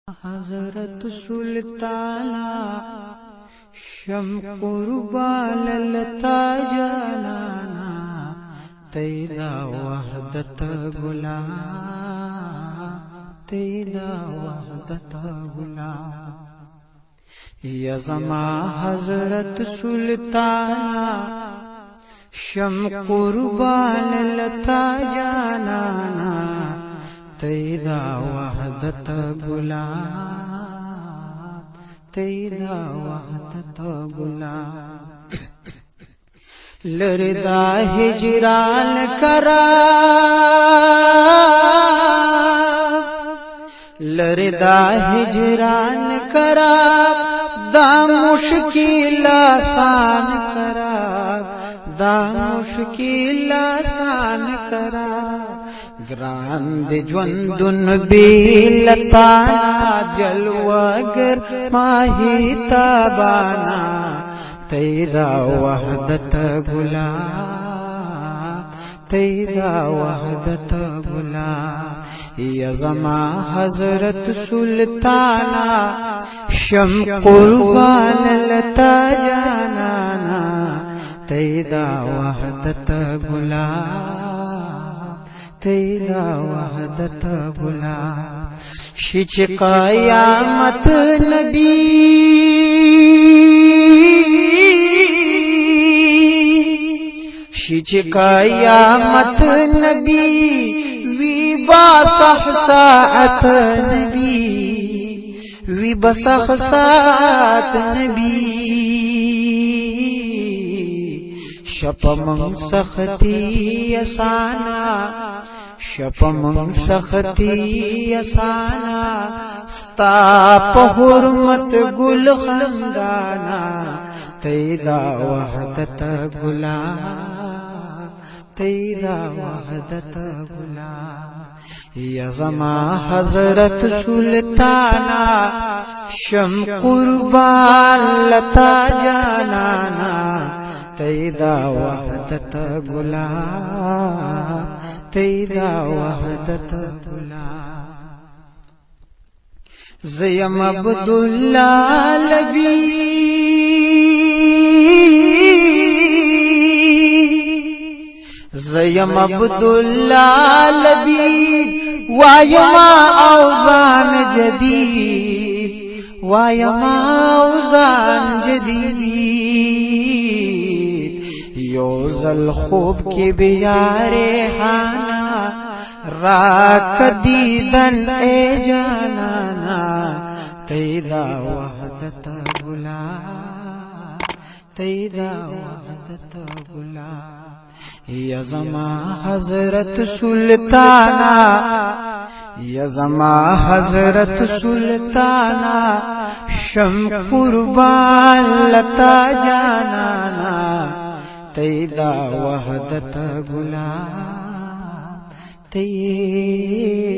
हजरत सुल्ताना शम कुर्बान लता जलाना तैदा वहदत गुला तैदा वहदत गुला यज़मा हजरत सुल्ताना शम कुर्बान लता जलाना तैदा वहदत गुला तैदा वहदत गुला लरदा हिजरान करा लरदा हिजरान करा दा मुश्किल आसान करा दा मुश्किल आसान करा ग्रांद ज्वंदुन बीलताना जलवागर माही ताबाना तैदा वहदत गुला तैदा वहदत गुला यज़मा हजरत सुल्ताना शम कुर्बान लता जलाना तैदा वहदत गुला तैदा वहदत गुला शिच क़यामत नबी शिच क़यामत नबी विबासह साअत नबी विबासह साअत नबी शपमं सख्ती असाना शपमं सख्ती असाना स्ताप हुर्मत गुल खंदाना तैदा वहदत गुला तैदा वहदत गुला यज़मा हजरत सुल्ताना शम कुर्बान लता जलाना तैदा वहदत गुला तैदा वहदत गुला ज़यम अब्दुल्ला लबी ज़यम अब्दुल्ला लबी वायमा औज़ान जदीद वायमा औज़ान जदीद योज़ल खूब के बियारे हाना राक दीदन ए जानाना तैदा वहदत गुला तैदा वहदत गुला यज़मा हजरत सुल्ताना यज़मा हजरत सुल्ताना शम कुर्बान लता जलाना तैदा वहदत गुला तैदा